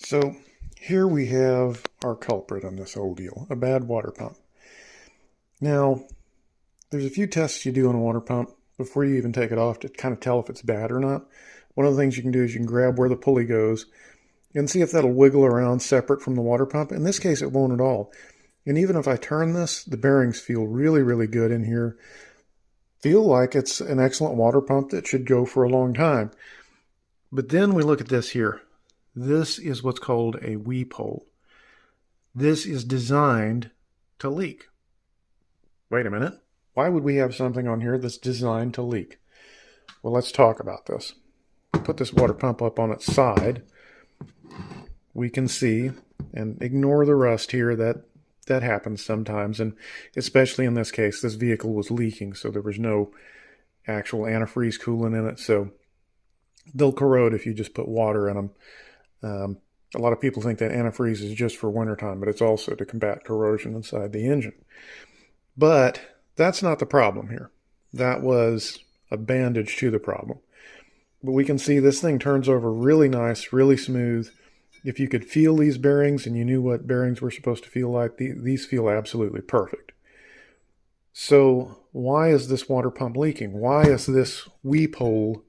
So here we have our culprit on this whole deal, a bad water pump. Now, there's a few tests you do on a water pump before you even take it off to kind of tell if it's bad or not. One of the things you can do is you can grab where the pulley goes and see if that'll wiggle around separate from the water pump. In this case, it won't at all. And even if I turn this, the bearings feel really, really good in here. Feel like it's an excellent water pump that should go for a long time. But then we look at this here. This is what's called a weep hole. This is designed to leak. Wait a minute. Why would we have something on here that's designed to leak? Well, let's talk about this. Put this water pump up on its side. We can see, and ignore the rust here, that happens sometimes, and especially in this case, this vehicle was leaking, so there was no actual antifreeze coolant in it, so they'll corrode if you just put water in them. A lot of people think that antifreeze is just for wintertime, but it's also to combat corrosion inside the engine. But that's not the problem here. That was a bandage to the problem. But we can see this thing turns over really nice, really smooth. If you could feel these bearings and you knew what bearings were supposed to feel like, these feel absolutely perfect. So why is this water pump leaking? Why is this weep hole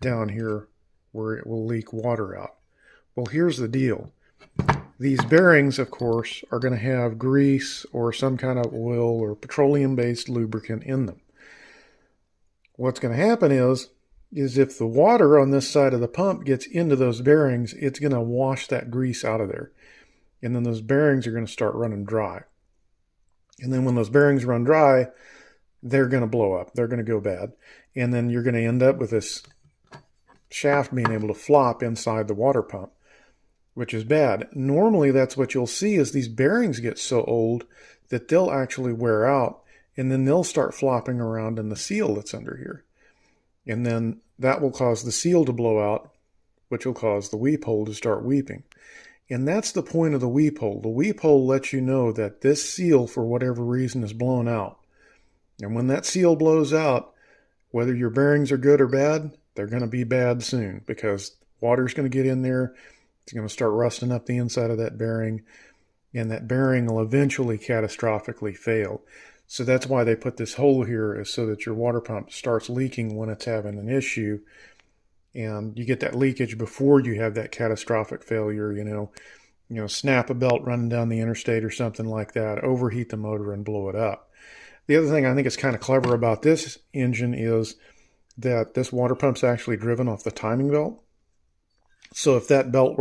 down here where it will leak water out? Well, here's the deal. These bearings, of course, are going to have grease or some kind of oil or petroleum-based lubricant in them. What's going to happen is if the water on this side of the pump gets into those bearings, it's going to wash that grease out of there. And then those bearings are going to start running dry. And then when those bearings run dry, they're going to blow up. They're going to go bad. And then you're going to end up with this shaft being able to flop inside the water pump, which is bad. Normally, that's what you'll see is these bearings get so old that they'll actually wear out, and then they'll start flopping around in the seal that's under here. And then that will cause the seal to blow out, which will cause the weep hole to start weeping. And that's the point of the weep hole. The weep hole lets you know that this seal, for whatever reason, is blown out. And when that seal blows out, whether your bearings are good or bad, they're going to be bad soon because water's going to get in there. It's going to start rusting up the inside of that bearing, and that bearing will eventually catastrophically fail. So that's why they put this hole here, is so that your water pump starts leaking when it's having an issue, and you get that leakage before you have that catastrophic failure. You know, snap a belt running down the interstate or something like that, overheat the motor and blow it up. The other thing I think is kind of clever about this engine is that this water pump's actually driven off the timing belt. So if that belt were